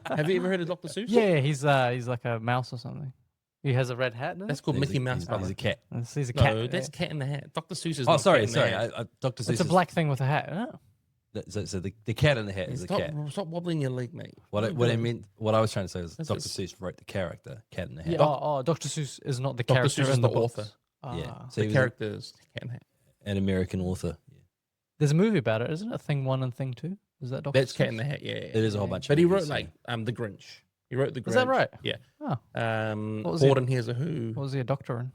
Have you ever heard of Dr. Seuss? Yeah, he's like a mouse or something. He has a red hat. No? That's called Mickey Mouse. He's brother. a cat. He's a cat. No, that's Cat in the Hat. Dr. Seuss is Oh, not sorry. Cat in the Hat. Dr. Seuss. It's a black thing with a hat. Oh. So the cat in the hat is a Stop, cat. stop wobbling your leg, mate. What I meant, what I was trying to say was That's Dr. just- Seuss wrote the character Cat in the Hat. Yeah. Dr. Seuss is not the Dr. character Seuss is in the the books. author. Yeah. Ah. So The he was character is Cat in the Hat. an American author. Yeah. There's a movie about it, isn't it? Thing 1 and Thing 2. Is that Dr. That's Seuss? Cat in the Hat, yeah. It is a whole bunch. But of he movies, wrote like The Grinch. He wrote The Grinch. Is that right? Yeah. Oh, what was Ford and Here's a Who. what was he a doctor in?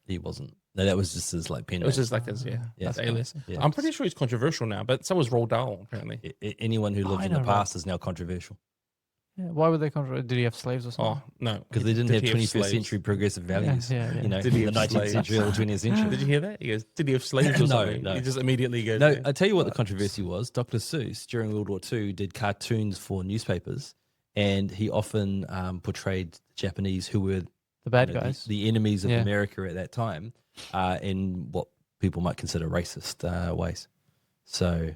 He wasn't. No, that was just his like pen. It was name. just like his, yeah. Yeah. His alias. Yeah. I'm pretty sure he's controversial now, but so was Roald Dahl, apparently. Anyone who lived I in the know, past is now controversial Yeah. Why were they controversial? Did he have slaves or Oh, something? no. because they didn't Did have he 21st slaves? century progressive values. yeah. You know, Did he in the have 19th slaves? century or 20th century. Did you hear that? He goes, did he have slaves or No, something? no. He just immediately goes, No, yeah. I tell you what the controversy was. Dr. Seuss during World War II did cartoons for newspapers, and he often portrayed Japanese who were The bad you know, guys. the enemies of Yeah. America at that time, in what people might consider racist ways. So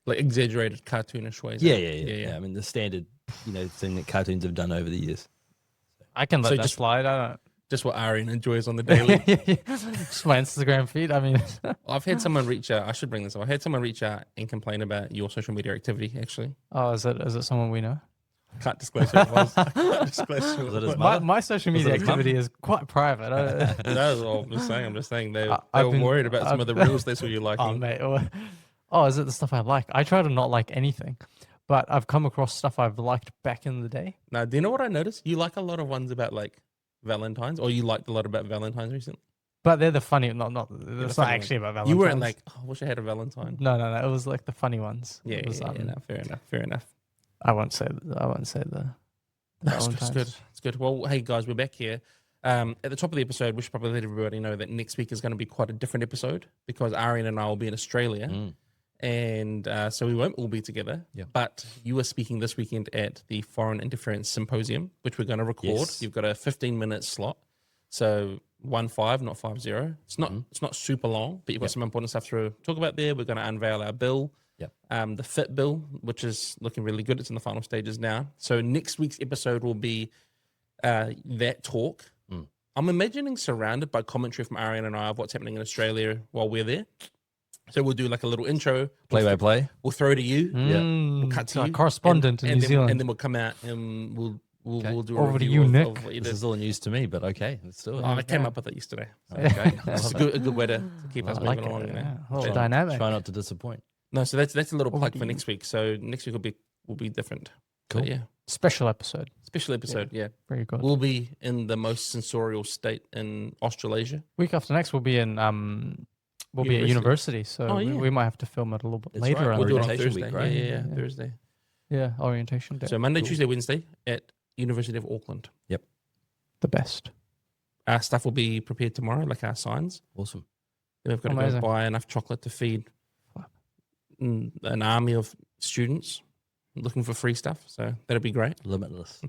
like exaggerated cartoonish ways. yeah. I mean, the standard thing that cartoons have done over the years. I can let So that just- slide. I Just what Arian enjoys on the daily. don't. Just my Instagram feed. I mean, I've had someone reach out. I should bring this up. I had someone reach out and complain about your social media activity, actually. oh, is it someone we know? Can't disclose who it was. I can't disclose who Was it it his was. mother? My social Was it media his mum? activity is quite private. No, well, I'm just saying they I've were been- worried about some of the reels they saw you liking. Oh, mate. Oh, is it the stuff I like? I try to not like anything, but I've come across stuff I've liked back in the day. Now, do you know what I noticed? You like a lot of ones about like Valentine's, or you liked a lot about Valentine's recently. But they're the funny, it's not funny actually about Valentine's. You weren't like, oh, I wish I had a Valentine. no, it was like the funny ones. Yeah, It was, no, fair enough. I won't say the That's good. Valentine's. It's good. Well, hey guys, we're back here. At the top of the episode, we should probably let everybody know that next week is going to be quite a different episode because Arian and I will be in Australia, and so we won't all be together. Yeah. But you are speaking this weekend at the Foreign Interference Symposium, which we're going to record. Yes. You've got a 15-minute slot, so 1-5, not 5-0. It's not super long, but you've got some important stuff to talk about there. We're going to unveil our bill. Yep. The fit bill, which is looking really good. It's in the final stages now. So next week's episode will be that talk. I'm imagining surrounded by commentary from Arian and I of what's happening in Australia while we're there. So we'll do like a little intro. Play-by-play. We'll throw to you. We'll cut to you. correspondent in New then, Zealand. And then we'll come out and we'll do a Over to review you, of Nick. what you This did. is all news to me, but okay, let's do it. Oh, I came up with it yesterday. Okay. It's a good way to keep us I like moving it. along. You know? Yeah. A little So- dynamic. Try not to disappoint. No, so that's a little Over plug to for you. next week. So next week will be different. Cool. But yeah, Special episode. special episode. Yeah. Very good. We'll be in the most sensorial state in Australasia. Week after next, we'll be in we'll be at university, so Oh, yeah. we might have to film it a little bit That's later. right. We'll do it on Orientation Thursday. week, right? Yeah, Yeah. Thursday. Yeah, orientation day. So Monday, Cool. Tuesday, Wednesday at University of Auckland. The best. Our stuff will be prepared tomorrow, like our signs. Awesome. Then we've got to Amazing. go buy enough chocolate to feed an army of students looking for free stuff. So that'll be great. Limitless.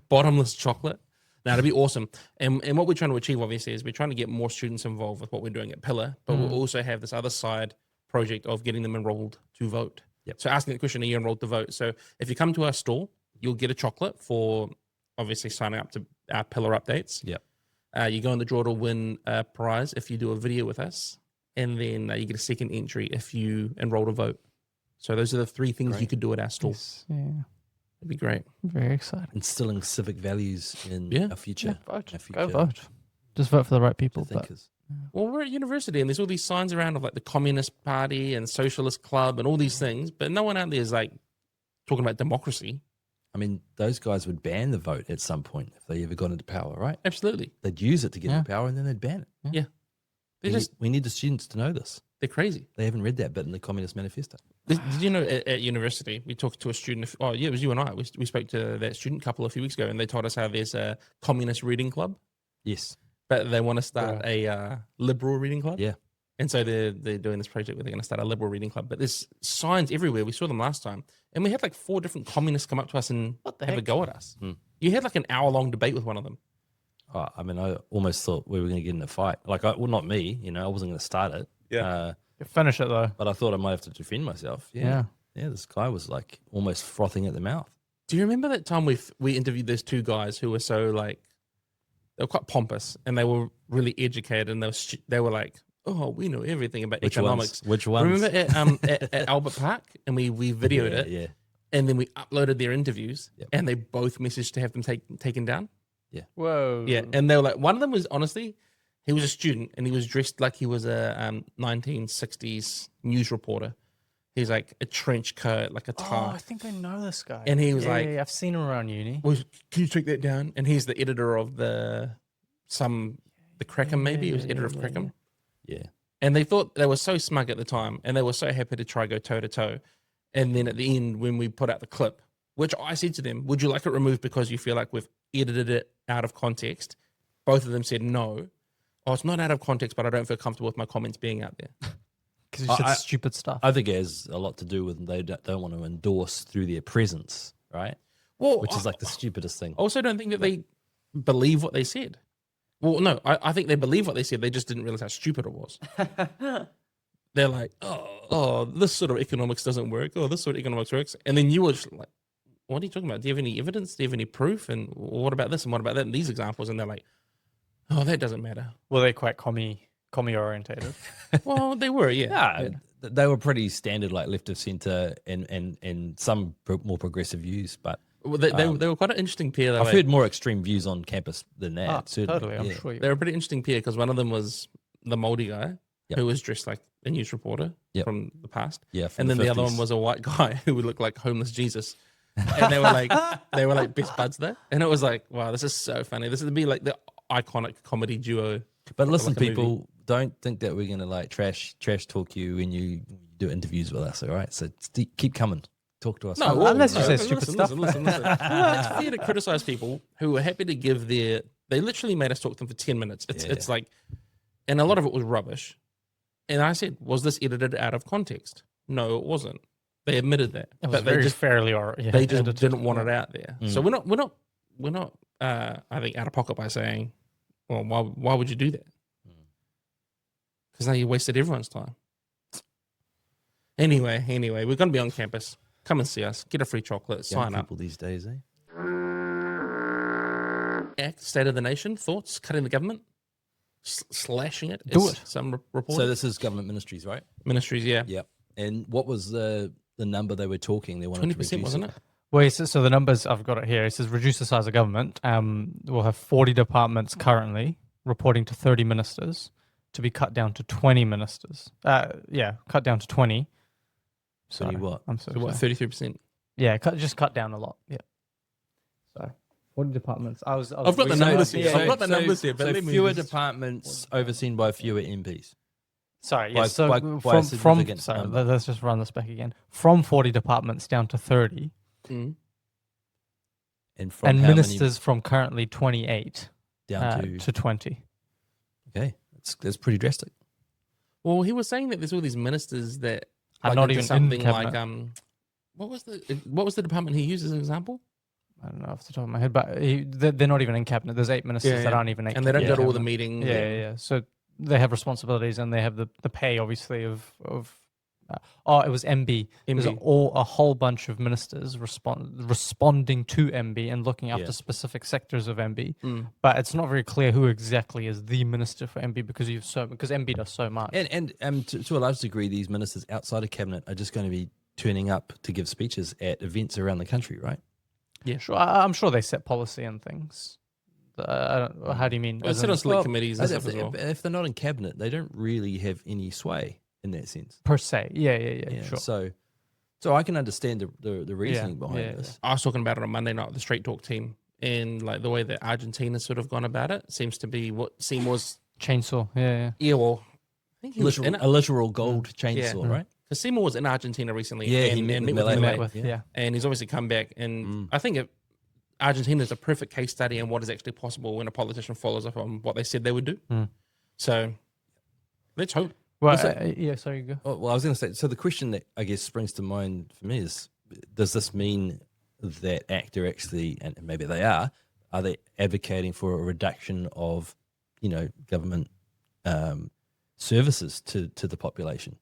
Bottomless chocolate. Now, it'll be awesome. And what we're trying to achieve, obviously, is we're trying to get more students involved with what we're doing at Pillar, but we'll also have this other side project of getting them enrolled to vote. Yep. So asking the question, are you enrolled to vote? So if you come to our store, you'll get a chocolate for obviously signing up to our Pillar updates. Yep. You go in the draw to win a prize if you do a video with us. And then you get a second entry if you enroll to vote. So those are the three things you Great. could do at our store. Yes, yeah, It'd be great. very exciting. Instilling civic values in Yeah. our future. vote. Our Go future vote. Just vote for the right people. But thinkers. Well, we're at university and there's all these signs around of like the Communist Party and Socialist Club and all these things, but no one out there is like talking about democracy. I mean, those guys would ban the vote at some point if they ever got into power, right? Absolutely. They'd use it to get Yeah. into power and then they'd ban it. They're just, We need the students to know this. they're crazy. They haven't read that bit in the Communist Manifesto. Did you know at university, we talked to a student, oh yeah, it was you and I. We spoke to that student couple a few weeks ago and they told us how there's a communist reading club, Yes. but they want to start a liberal reading club. Yeah. And so they're doing this project where they're going to start a liberal reading club. But there's signs everywhere. We saw them last time. And we had like 4 different communists come up to us and What the have a heck? go at us. Hmm. You had like an hour-long debate with one of them. Oh, I mean, I almost thought we were going to get in a fight. Like, well, not me, I wasn't going to start it. Yeah. finish it though. But I thought I might have to defend myself. Yeah. Yeah, this guy was like almost frothing at the mouth. Do you remember that time we interviewed those two guys who were so like, they were quite pompous and they were really educated and they were like, oh, we know everything about economics. Which ones? Remember at Albert Park, and we videoed it, Yeah. and then we uploaded their interviews, Yep. and they both messaged to have them taken down. Whoa. Yeah, and they were like, one of them was honestly, he was a student and he was dressed like he was a 1960s news reporter. He's like a trench coat, like a Oh, tie. I think I know this guy. And he was like- yeah, I've seen him around uni. Well, can you take that down? And he's the editor of the Crackham, maybe he was editor of Crackham. Yeah. And they thought they were so smug at the time, and they were so happy to try go toe to toe. And then at the end, when we put out the clip, which I said to them, "Would you like it removed because you feel like we've edited it out of context?" Both of them said no. Oh, it's not out of context, but I don't feel comfortable with my comments being out there. Because you said I- stupid stuff. I think it has a lot to do with they don't want to endorse through their presence, right? Well, Which is like the stutest thing. I also don't think that they believe what they said. Well, no, I think they believe what they said. They just didn't realize how stupid it was. They're like, oh, this sort of economics doesn't work. Oh, this sort of economics works. And then you were just like, what are you talking about? Do you have any evidence? Do you have any proof? And what about this? And what about that? And these examples. And they're like, oh, that doesn't matter. Were they quite commie orientated? Well, they were, yeah. Yeah, they were pretty standard, like left of center, and some more progressive views. But Well, they were quite an interesting pair. I've heard more extreme views on campus than that. Ah, certainly. totally, I'm yeah. sure. They were a pretty interesting pair because one of them was the moldy guy Yep. who was dressed like a news reporter Yep. from the past. Yeah, from And then the other 50s. one was a white guy who would look like homeless Jesus. And they were like best buds there. And it was like, wow, this is so funny. This would be like the iconic comedy duo. But listen, like a movie. people, don't think that we're gonna like trash talk you when you do interviews with us. All right, so keep coming, talk to us. No, well, unless you say listen, stupid listen, stuff. Listen. Well, it's fair to criticize people who were happy to give their. They literally made us talk to them for 10 minutes. It's like, and a lot of it was rubbish. And I said, was this edited out of context? No, it wasn't. They admitted that, It was but they very just fairly they just edited. didn't want it out there. So we're not. I think out of pocket by saying, well, why would you do that? Because now you wasted everyone's time. Anyway, we're going to be on campus. Come and see us. Get a free chocolate. Young Sign up. people these days, eh? Act, State of the Nation. Thoughts? Cutting the government? Slashing it? Do as it. Some report. So this is government ministries, right? Ministries, yeah. Yep. And what was the number they were talking? They wanted 20%, to reduce wasn't it? Well, so the numbers, I've got it here. It says reduce the size of government. We'll have 40 departments currently reporting to 30 ministers to be cut down to 20 ministers. Cut down to 20. Sorry, what? I'm so So what? sorry. 33%. Yeah, cut down a lot. Yeah. So 40 departments. I've got the researching- numbers here. Yeah, I've got the numbers here. But So let me fewer just- departments overseen by fewer MPs. Sorry, by- yes. So by a from significant sorry, number. let's just run this back again. From 40 departments down to 30, Mm. And from and how ministers from currently 28 many down to 20. okay, that's pretty drastic. Well, he was saying that there's all these ministers that Are like, not into even in something cabinet. like what was the department he used as an example? I don't know off the top of my head, but they're not even in cabinet. There's 8 ministers Yeah, that yeah. aren't even in And they don't cabinet. go to all the meetings. Yeah. So they have responsibilities and they have the pay, obviously, of it was MB. There's MB. a whole bunch of ministers responding to MB and looking after Yeah. specific sectors of MB. Mm. But it's not very clear who exactly is the minister for MB because MB does so much. And to a large degree, these ministers outside of cabinet are just going to be turning up to give speeches at events around the country, right? Sure, I'm sure they set policy and things. How do you mean? Well, As sit in on select committees and As stuff as well. if they're not in cabinet, they don't really have any sway in that sense. per se? Yeah, sure. So I can understand the reasoning behind yeah, this. I was talking about it on Monday night with the Straight Talk team, and like the way that Argentina's sort of gone about it seems to be what Seymour's. Chainsaw. Yeah. Yeah, well, I think he was in A literal gold chainsaw, Yeah. right? Because Seymour was in Argentina recently. Yeah, and, he met and with met Milei. with Met Milei. with, yeah. And he's obviously come back, and I think Argentina is a perfect case study in what is actually possible when a politician follows up on what they said they would do. So let's hope. Well, Was sorry, go. Oh, well, I was going to say, so the question that I guess springs to mind for me is, does this mean that ACTA actually, and maybe they are they advocating for a reduction of, government services to the population?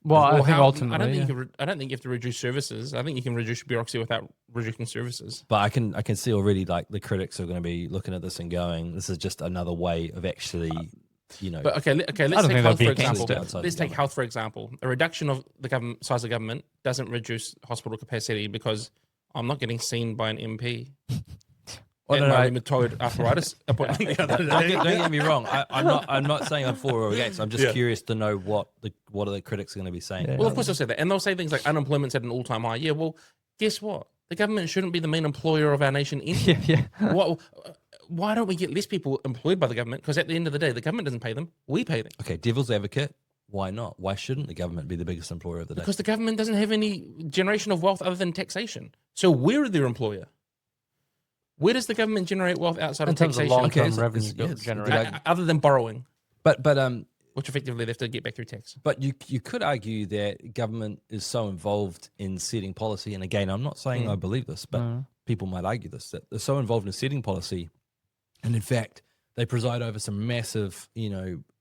Well, I think I don't ultimately, think I don't think you have to reduce services. I think you can reduce bureaucracy without reducing services. But I can see already like the critics are going to be looking at this and going, this is just another way of actually, But okay, let's don't take think health they'll for be against example. it. Outside Let's the take government. health for example. A reduction of the government size of government doesn't reduce hospital capacity because I'm not getting seen by an MP. Well, at no, my no, rheumatoid arthritis appointment the other don't day. get me wrong. I'm not saying I'm for or against. I'm just Yeah. curious to know what are the critics going to be saying. Yeah. Well, of course they'll say that, and they'll say things like unemployment's at an all-time high. Yeah, well, guess what? The government shouldn't be the main employer of our nation anyway. yeah. Why don't we get less people employed by the government? Because at the end of the day, the government doesn't pay them; we pay them. Okay, devil's advocate. Why not? Why shouldn't the government be the biggest employer of the day? Because the government doesn't have any generation of wealth other than taxation. So we're their employer. Where does the government generate wealth outside In of terms of taxation? long-term Okay, so revenue it's- yes, generation. Other than borrowing, but which effectively they have to get back through tax. But you could argue that government is so involved in setting policy, and again, I'm not saying I believe this, but people might argue this, that they're so involved in setting policy, and in fact, they preside over some massive,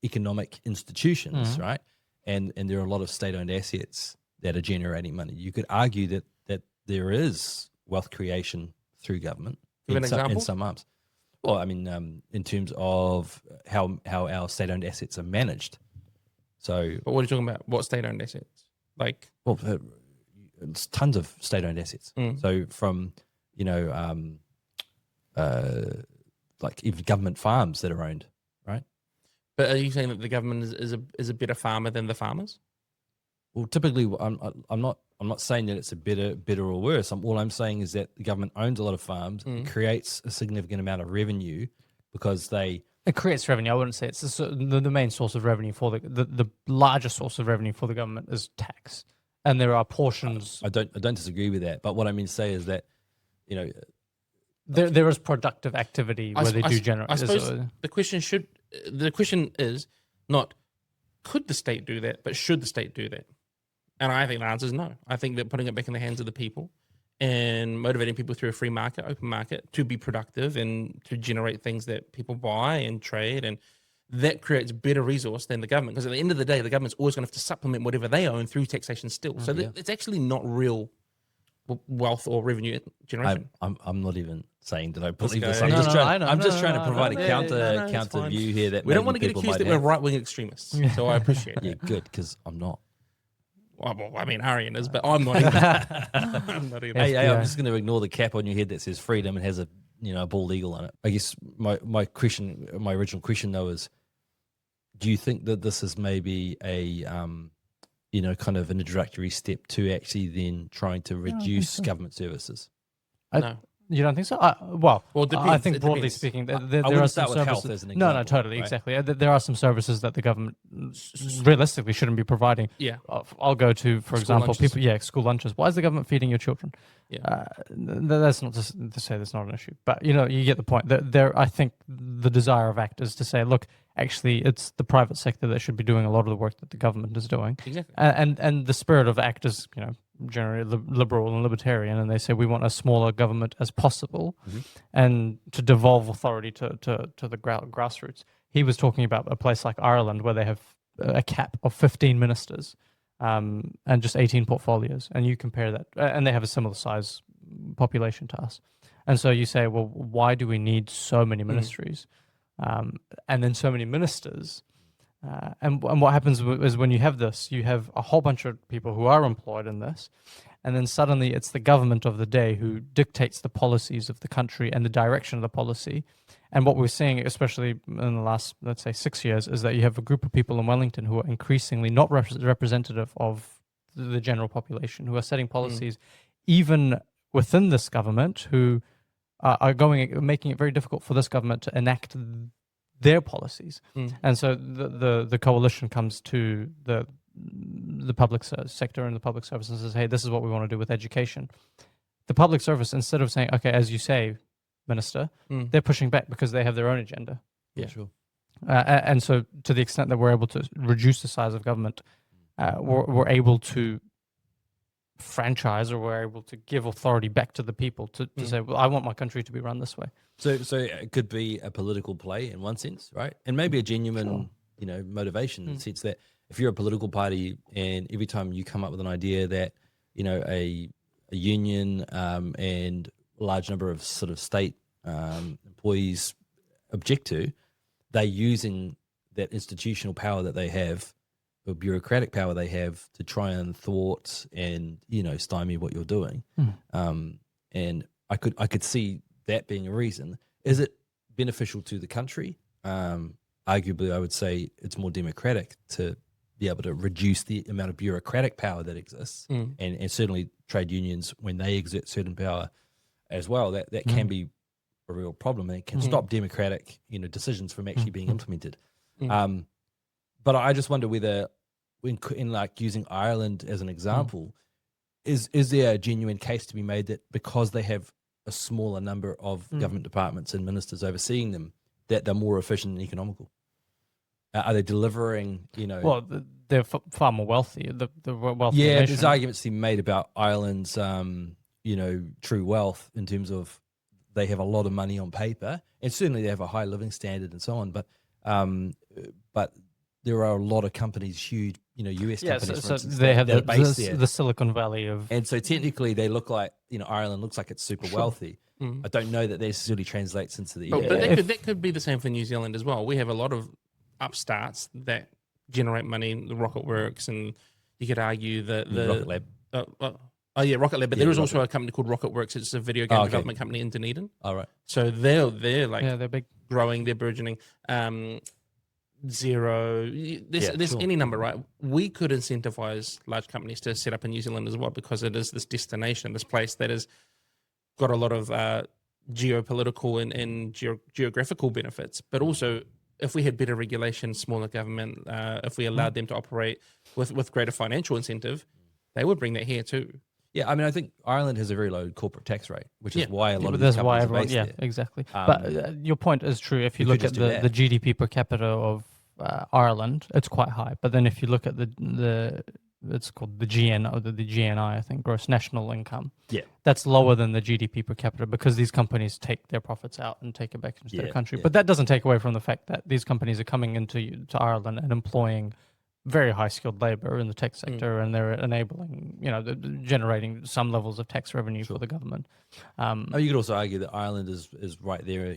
economic institutions, right? And there are a lot of state-owned assets that are generating money. You could argue that there is wealth creation through government Give an in example? some arms. Well, I mean, in terms of how our state-owned assets are managed. So, But what are you talking about? What state-owned assets? Like, well, it's tons of state-owned assets. So from like even government farms that are owned, right? but are you saying that the government is a better farmer than the farmers? Well, typically, I'm not saying that it's a better or worse. All I'm saying is that the government owns a lot of farms, it creates a significant amount of revenue because they. It creates revenue. I wouldn't say it's the main source of revenue for the largest source of revenue for the government is tax, and there are portions. I don't disagree with that, but what I mean to say is that, There is productive activity where they do generate. I suppose the question is not could the state do that, but should the state do that? And I think the answer is no. I think that putting it back in the hands of the people and motivating people through a free market, open market, to be productive and to generate things that people buy and trade, and that creates better resource than the government. Because at the end of the day, the government's always going to have to supplement whatever they own through taxation still. So it's actually not real wealth or revenue generation. I'm not even saying that I believe guy- this. I'm No, just no, trying. I know, I'm no, just no, trying no, to provide no, a no, counter it's counter fine. view here that We don't maybe want to get people accused might that we're have. right-wing extremists. So I appreciate Yeah, that. good, because I'm not. Well, I mean, Arian is, but I'm not either. I'm not either. Hey, Yeah. I'm just going to ignore the cap on your head that says freedom and has a bald eagle on it. I guess my original question though is, do you think that this is maybe a kind of an introductory step to actually then trying to reduce government services? No. You don't think so? Well, it I depends. think It broadly depends. speaking, there I are wouldn't some start with health services. as an No, example, totally, right? exactly. There are some services that the government realistically shouldn't be providing. Yeah. I'll go to, for example, lunches. school lunches. Why is the government feeding your children? Yeah. That's not to say that's not an issue, but you get the point. I think the desire of ACT is to say, look, actually, it's the private sector that should be doing a lot of the work that the government is doing. Exactly. And the spirit of ACT is, generally liberal and libertarian, and they say we want as smaller government as possible, and to devolve authority to the grassroots. He was talking about a place like Ireland where they have a cap of 15 ministers, and just 18 portfolios, and you compare that, and they have a similar size population to us. And so you say, well, why do we need so many ministries, and then so many ministers? And what happens is when you have this, you have a whole bunch of people who are employed in this, and then suddenly it's the government of the day who dictates the policies of the country and the direction of the policy. And what we're seeing, especially in the last, let's say, 6 years, is that you have a group of people in Wellington who are increasingly not representative of the general population, who are setting policies even within this government, who are making it very difficult for this government to enact their policies. And so the coalition comes to the public sector and the public service and says, hey, this is what we want to do with education. The public service, instead of saying, okay, as you say, Minister, they're pushing back because they have their own agenda. Yeah, sure. And so to the extent that we're able to reduce the size of government, we're able to franchise, or we're able to give authority back to the people to say, well, I want my country to be run this way. So it could be a political play in one sense, right? And maybe a genuine, motivation in the sense that if you're a political party and every time you come up with an idea that, a union and a large number of sort of state employees object to, they're using that institutional power that they have, or bureaucratic power they have, to try and thwart and stymie what you're doing. And I could see that being a reason. Is it beneficial to the country? Arguably, I would say it's more democratic to be able to reduce the amount of bureaucratic power that exists, and certainly trade unions, when they exert certain power as well, that can be a real problem, and it can stop democratic decisions from actually being implemented. But I just wonder whether, in like using Ireland as an example, is there a genuine case to be made that because they have a smaller number of government departments and ministers overseeing them, that they're more efficient and economical? Are they delivering, Well, they're far more wealthy. The wealthy Yeah, nation. there's arguments to be made about Ireland's, true wealth in terms of they have a lot of money on paper, and certainly they have a high living standard and so on. But there are a lot of companies, huge, US Yeah, companies, for so instance, they have that are based there. the Silicon Valley of. And so technically they look like, Ireland looks like it's super wealthy. I don't know that necessarily translates into the... But that could be the same for New Zealand as well. We have a lot of upstarts that generate money, the Rocket Works, and you could argue that the Rocket Lab. Rocket Lab. But Yeah, there is Rocket also a company called Rocket Works. It's a video game development company in Dunedin. All right. So they're like They're big. growing, they're burgeoning. Zero. There's sure. any number, right? We could incentivize large companies to set up in New Zealand as well, because it is this destination, this place that has got a lot of geopolitical and geographical benefits. But also, if we had better regulation, smaller government, if we allowed them to operate with greater financial incentive, they would bring that here too. Yeah, I mean, I think Ireland has a very low corporate tax rate, which is why a lot of that's these why companies everyone. are Yeah, based there. exactly. But your point is true. If you we look could at just do the that. GDP per capita of Ireland, it's quite high. But then if you look at the it's called the GN or the GNI, I think, gross national income. Yeah. That's lower than the GDP per capita, because these companies take their profits out and take it back into their country. But that doesn't take away from the fact that these companies are coming to Ireland and employing very high skilled labor in the tech sector, and they're enabling, generating some levels of tax revenue for the government. You could also argue that Ireland is right there,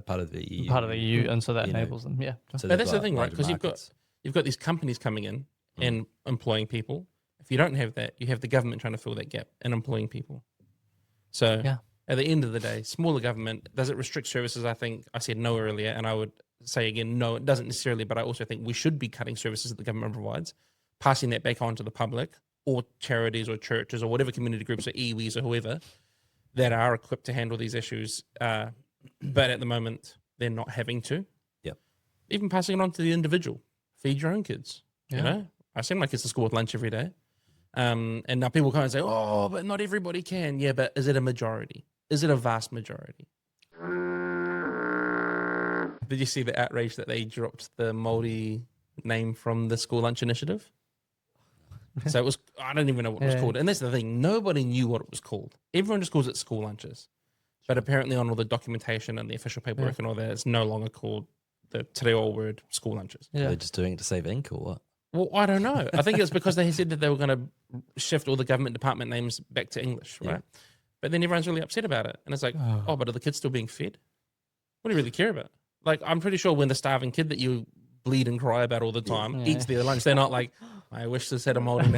part of the EU. Part of the EU, and so that enables them. Yeah. So But they've that's the got thing, right? larger Because markets. you've got these companies coming in and employing people. If you don't have that, you have the government trying to fill that gap and employing people. So at the end of the day, smaller government, does it restrict services? I think I said no earlier, and I would say again, no, it doesn't necessarily, but I also think we should be cutting services that the government provides, passing that back on to the public or charities or churches or whatever community groups or iwis or whoever that are equipped to handle these issues. But at the moment, they're not having to. Yep. Even passing it on to the individual. Feed your own kids. Yeah. You know, I send my kids to school with lunch every day. And now people kind of say, oh, but not everybody can. Yeah, but is it a majority? Is it a vast majority? Did you see the outrage that they dropped the Māori name from the school lunch initiative? So it was, I don't even know what it was called. And that's the thing, nobody knew what it was called. Everyone just calls it school lunches. But apparently on all the documentation and the official paperwork and all that, it's no longer called the Te Reo word school lunches. Yeah. They're just doing it to save ink or what? Well, I don't know. I think it's because they said that they were going to shift all the government department names back to English, right? But then everyone's really upset about it. And it's like, oh, but are the kids still being fed? What do you really care about? Like, I'm pretty sure when the starving kid that you bleed and cry about all the time eats their lunch, they're not like, I wish this had a Māori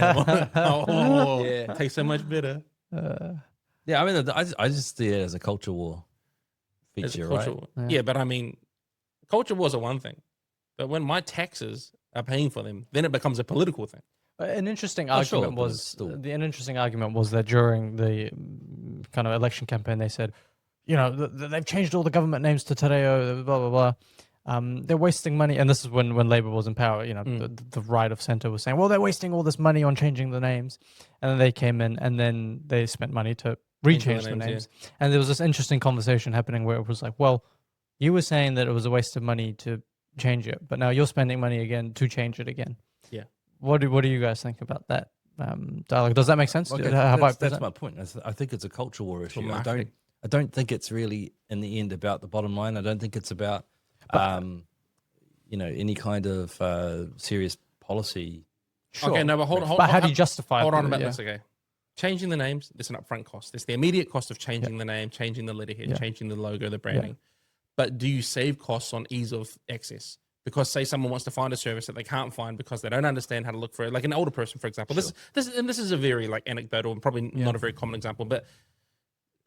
name. Tastes so much better. Yeah, I mean, I just see it as a culture war It's a feature, culture right? war. Yeah, but I mean, culture wars are one thing. But when my taxes are paying for them, then it becomes a political thing. An interesting sure, argument but it's was still- an interesting argument was that during the kind of election campaign, they said, they've changed all the government names to Te Reo, blah blah blah. They're wasting money, and this is when Labor was in power. The right of center was saying, well, they're wasting all this money on changing the names, and then they came in and then they spent money to rechange the names. And there was this interesting conversation happening where it was like, well, you were saying that it was a waste of money to change it, but now you're spending money again to change it again. Yeah. What do you guys think about that dialogue? Does that make sense? Okay, Have I that's my point. I think it's a culture war issue. marketing. I don't think it's really in the end about the bottom line. I don't think it's about any kind of serious policy. Sure. Okay, no, but hold But how do hold- you justify Hold it? on about Yeah. this, okay? Changing the names, there's an upfront cost. There's the immediate cost of changing the name, changing the letterhead, Yeah. changing the logo, the branding. But do you save costs on ease of access? Because say someone wants to find a service that they can't find because they don't understand how to look for it, like an older person, for example. This is a very like anecdotal and probably not a very common example, but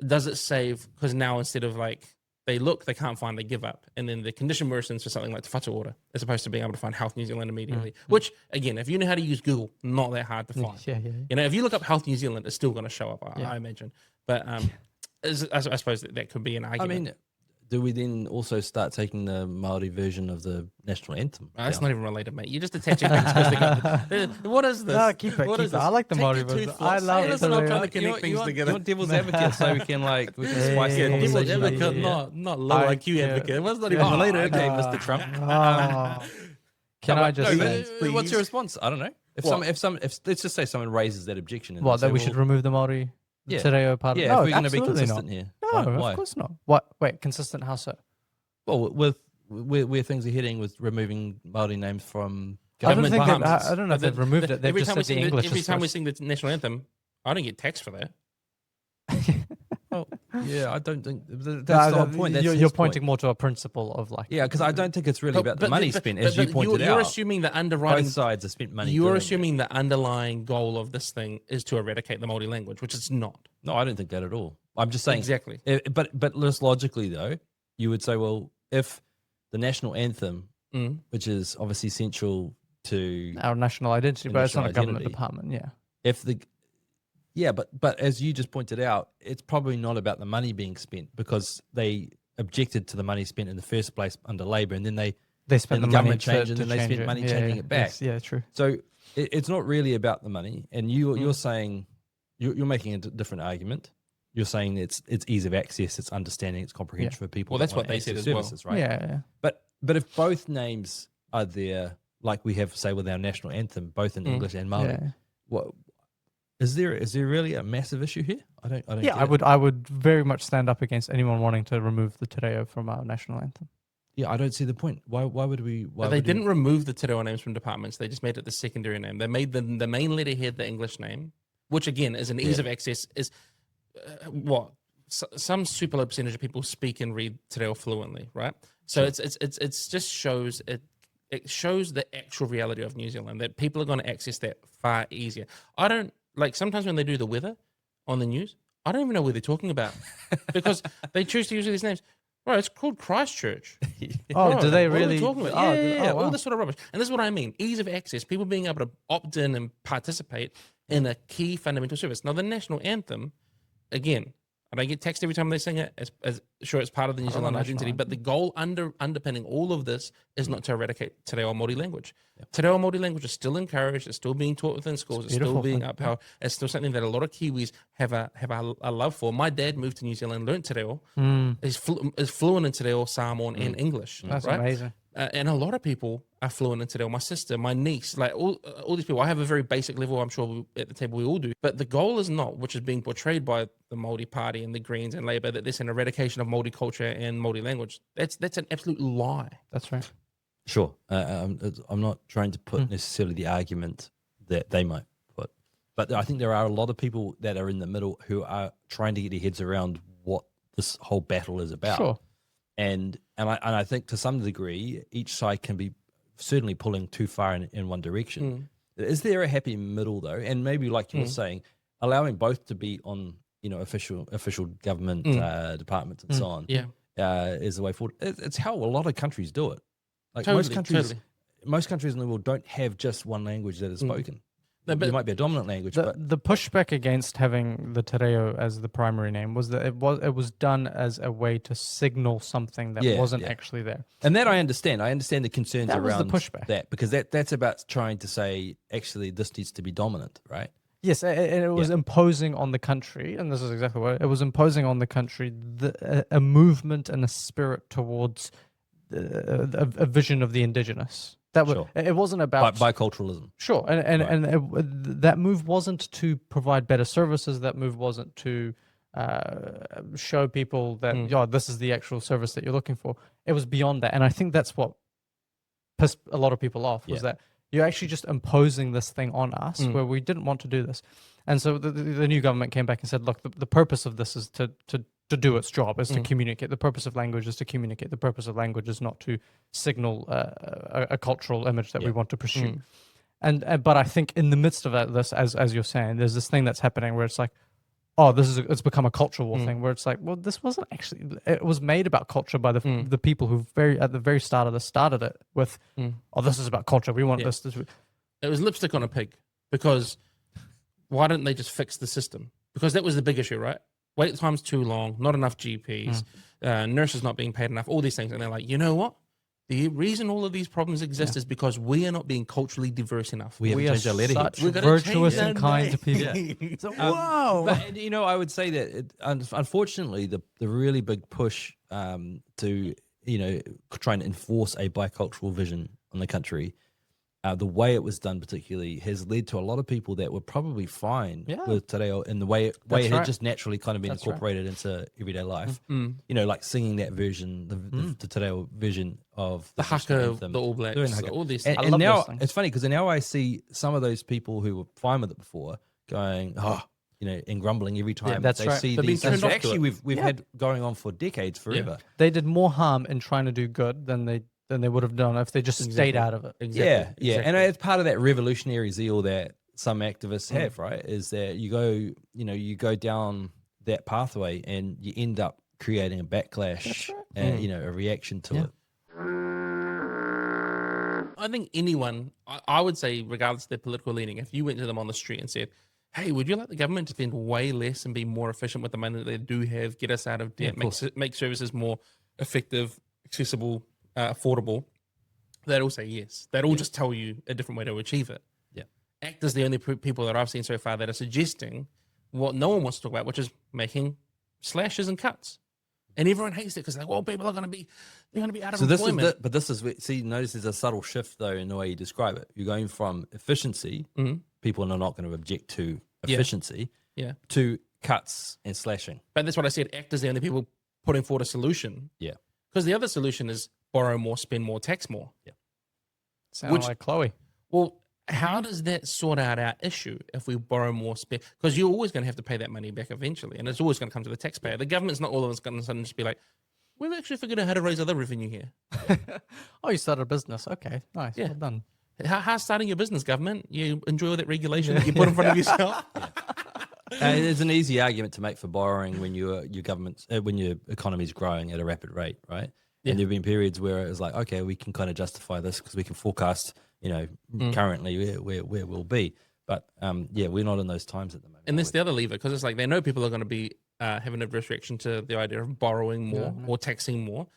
does it save? Because now instead of like they look, they can't find, they give up, and then the condition worsens for something like Te Whatu Ora, as opposed to being able to find Health New Zealand immediately. Which again, if you know how to use Google, not that hard to find. Yeah. You know, if you look up Health New Zealand, it's still going to show up, Yeah. I imagine. But I suppose that could be an I argument. mean, do we then also start taking the Maori version of the national anthem? That's down? not even related, mate. You're just attaching things because they got. What is this? No, keep it, What keep is it. I this? like the Take Maori your version. tooth I floss. love Hey, it. listen, I'm trying to You connect want- things you want- together. You want devil's advocate so we can spice Yeah, the Devil's conversation. advocate, Yeah. not low I IQ care. advocate. It was not Yeah. even Oh, related. okay, Mr. Trump. Oh. Can I just No, say but what's please. your response? I don't know. If What? if let's just say someone raises that objection, and what, they that we say, should well, remove the Maori Yeah. Te Reo part of yeah, no, if we're going to be absolutely consistent not. here, No, why? of course not. What? Wait, consistent? How so? Well, with where things are heading with removing Maori names from I don't government think that, departments. I don't know if they've removed it. They've Every just time we said the sing English every is time we first. sing the national anthem, I don't get taxed for that. Well, yeah, I don't think that's No, the whole point. That's you're his pointing point. more to a principle of like. Yeah, because I don't think it's really about the money spent, as you but pointed you're out. assuming that underwriting. Both sides have spent money. You're doing assuming the underlying goal of this thing is to eradicate the Māori language, which it's not. it. No, I don't think that at all. I'm just saying. Exactly. But just logically though, you would say, well, if the national anthem, Mm. which is obviously central to Our national identity, The but it's not a national government identity. department. Yeah. if the but as you just pointed out, it's probably not about the money being spent because they objected to the money spent in the first place under Labor, and then They And spent the the money government to, changed to it, and they change spent it. money Yeah, changing yeah. it back. Yes, yeah, true. So it's not really about the money, and you're saying you're making a different argument. You're saying it's ease of access, it's understanding, it's comprehension for people. Well, that that's what want they access said as services, well. right? Yeah, yeah. But if both names are there, like we have say with our national anthem, both in English and Māori, Yeah. what is there really a massive issue here? I don't. Yeah, get it. I would very much stand up against anyone wanting to remove the Te Reo from our national anthem. Yeah, I don't see the point. Why would we? Why But they would we- didn't remove the Te Reo names from departments. They just made it the secondary name. They made the main letterhead the English name, which again is an ease of access. Is some super low percentage of people speak and read Te Reo fluently, right? So it's just shows it shows the actual reality of New Zealand that people are going to access that far easier. I don't like sometimes when they do the weather on the news, I don't even know what they're talking about because they choose to use these names. Bro, it's called Christchurch. Oh, Bro, do they what are we really? talking about? Oh, Yeah, oh, all wow. this sort of rubbish. And this is what I mean: ease of access, people being able to opt in and participate in a key fundamental service. Now, the national anthem, again, I don't get taxed every time they sing it. As sure, it's part of the New I don't know Zealand national identity, but the goal underpinning all of this is not to eradicate Te Reo Māori language. Te Reo Māori language is still encouraged. It's still being taught within schools. It's still beautiful being thing, upheld. It's still something that a lot of Kiwis have a love for. My dad moved to New Zealand, learnt Te Reo. Is fluent in Te Reo, Samoan, and English. That's right? amazing. And a lot of people are fluent in Te Reo. My sister, my niece, like all these people. I have a very basic level. I'm sure at the table we all do. But the goal is not, which is being portrayed by the Māori Party and the Greens and Labour, that there's an eradication of Māori culture and Māori language. That's an absolute lie. That's right. Sure. I'm not trying to put necessarily the argument that they might put, but I think there are a lot of people that are in the middle who are trying to get their heads around what this whole battle is about. Sure. And I think to some degree, each side can be certainly pulling too far in one direction. Is there a happy middle though? And maybe like you were saying, allowing both to be on official government departments and so on. Yeah. Is the way forward. It's how a lot of countries do it. Like Totally. most countries in the world don't have just one language that is spoken. No, but- There might be a dominant language, but The pushback against having the Te Reo as the primary name was that it was done as a way to signal something that Yeah, wasn't yeah. actually there. and that I understand. I understand the concerns That was the around pushback. that because that's about trying to say actually this needs to be dominant, right? Yes, and it was imposing on the country, and this is exactly what it was imposing on the country a movement and a spirit towards a vision of the indigenous. That was, Sure. it wasn't about Biculturalism. sure, and that move wasn't to provide better services. That move wasn't to show people that this is the actual service that you're looking for. It was beyond that, and I think that's what pissed a lot of people off was Yeah. that you're actually just imposing this thing on us where we didn't want to do this. And so the new government came back and said, look, the purpose of this is to do its job, is to communicate. The purpose of language is to communicate. The purpose of language is not to signal a cultural image that we want to pursue. But I think in the midst of this, as you're saying, there's this thing that's happening where it's like, oh, it's become a cultural war thing, where it's like, well, this wasn't actually, it was made about culture by the people who at the very start of this started it with, oh, this is about culture. We want this. It was lipstick on a pig, because why didn't they just fix the system? Because that was the big issue, right? Wait time's too long, not enough GPs, nurses not being paid enough, all these things. And they're like, you know what? The reason all of these problems exist is because we are not being culturally diverse enough. We haven't changed our letterhead. Such virtuous and kind people. So, whoa! But, I would say that unfortunately, the really big push to try and enforce a bicultural vision on the country, the way it was done particularly has led to a lot of people that were probably fine with Te Reo in the way it had just naturally kind of been incorporated into everyday life. Like singing that version, the Te Reo version of the haka, the All Blacks, all these things. And now it's funny because now I see some of those people who were fine with it before going, and grumbling every time they see these things. Actually, we've had going on for decades, forever. They did more harm in trying to do good than they would have done if they just stayed out of it. Exactly. Yeah. And it's part of that revolutionary zeal that some activists have, right? Is that you go down that pathway and you end up creating a backlash and a reaction to it. I think anyone, I would say, regardless of their political leaning, if you went to them on the street and said, hey, would you like the government to spend way less and be more efficient with the money that they do have, get us out of debt, make services more effective, accessible, affordable, they'd all say yes. They'd all just tell you a different way to achieve it. Yeah. ACT is the only people that I've seen so far that are suggesting what no one wants to talk about, which is making slashes and cuts. And everyone hates it because people are going to be out of employment. Notice there's a subtle shift though in the way you describe it. You're going from efficiency, people are not going to object to efficiency, to cuts and slashing. But that's what I said. ACT is the only people putting forward a solution. Yeah. Because the other solution is borrow more, spend more, tax more. Yeah. Sounds like Chloe. Well, how does that sort out our issue if we borrow more, spend? Because you're always going to have to pay that money back eventually, and it's always going to come to the taxpayer. The government's not all of us going to suddenly just be like, we've actually figured out how to raise other revenue here. Oh, you started a business. Okay, nice. Yeah. Well done. How's starting your business, government? You enjoy all that regulation that you put in front of yourself? There's an easy argument to make for borrowing when your economy's growing at a rapid rate, right? And there've been periods where it was like, okay, we can kind of justify this because we can forecast, currently where we'll be. But we're not in those times at the moment. And that's the other lever, because it's like they know people are going to be having an adverse reaction to the idea of borrowing more or taxing more.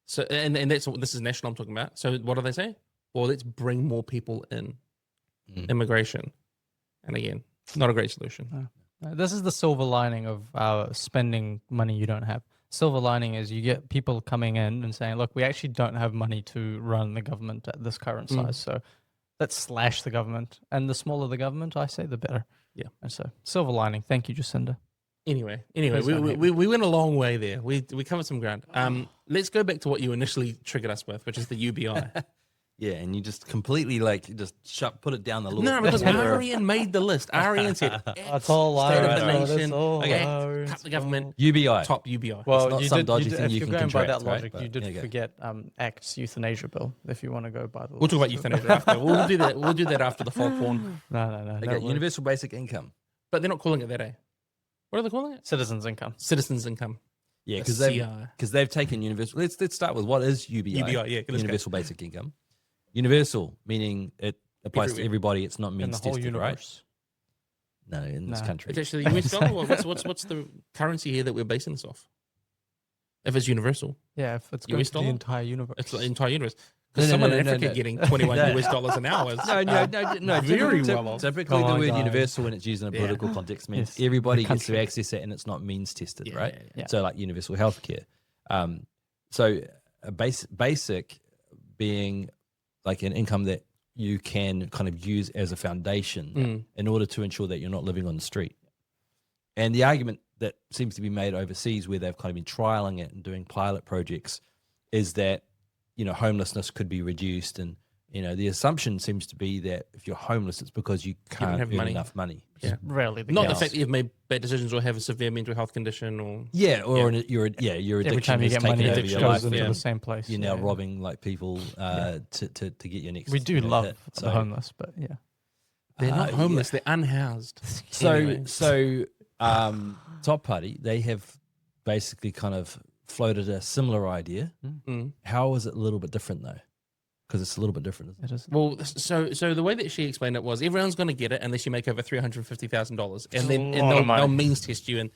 So and this is national I'm talking about. So what do they say? Well, let's bring more people in, immigration. And again, not a great solution. This is the silver lining of spending money you don't have. Silver lining is you get people coming in and saying, look, we actually don't have money to run the government at this current size. So let's slash the government. And the smaller the government, I say, the better. Yeah. And so silver lining. Thank you, Jacinda. Anyway, we went a long way there. We covered some ground. Let's go back to what you initially triggered us with, which is the UBI. Yeah, and you just completely put it down the little. No, because Arian made the list. Arian said, "That's all State of the Nation, cut the government, UBI, top UBI." Well, it's not some dodgy thing you can contract. If you're going by that logic, you did forget ACT's euthanasia bill. If you want to go by the, we'll talk about euthanasia after. We'll do that. We'll do that after the fall porn. No. Okay, universal basic income, but they're not calling it that, eh? What are they calling it? Citizens' income. Citizens' income. Yeah, because they've taken universal. Let's start with what is UBI? UBI, Universal basic income. Universal, meaning it applies to everybody. It's not means tested, right? No, in this country. It's actually the US dollar. What's the currency here that we're basing this off? If it's universal. Yeah, if it's US dollar? The entire universe. It's the entire universe. Because someone in Africa getting 21 US dollars an hour is no, very well. Typically, the word universal, when it's used in a political context, means everybody gets to access it and it's not means tested, right? Yeah. So, like universal healthcare. So, a basic being like an income that you can kind of use as a foundation in order to ensure that you're not living on the street. And the argument that seems to be made overseas, where they've kind of been trialing it and doing pilot projects, is that homelessness could be reduced and the assumption seems to be that if you're homeless, it's because you can't have earn money. enough money. Yeah. Rarely the Not the case. fact that you've made bad decisions or have a severe mental health condition or Yeah, or Yeah. your addiction Every time you has get money, taken it over your goes life. into yeah. the same place. You're now Yeah. robbing like people to get your next. We do you know, love hit. the homeless, but yeah. they're not yeah. homeless, they're unhoused. So Anyway. Top Party, they have basically kind of floated a similar idea. Mm. How is it a little bit different though? Because it's a little bit different. Isn't it? It is. Well, so the way that she explained it was everyone's going to get it unless you make over $350,000, and then A lot of money. they'll means test you, and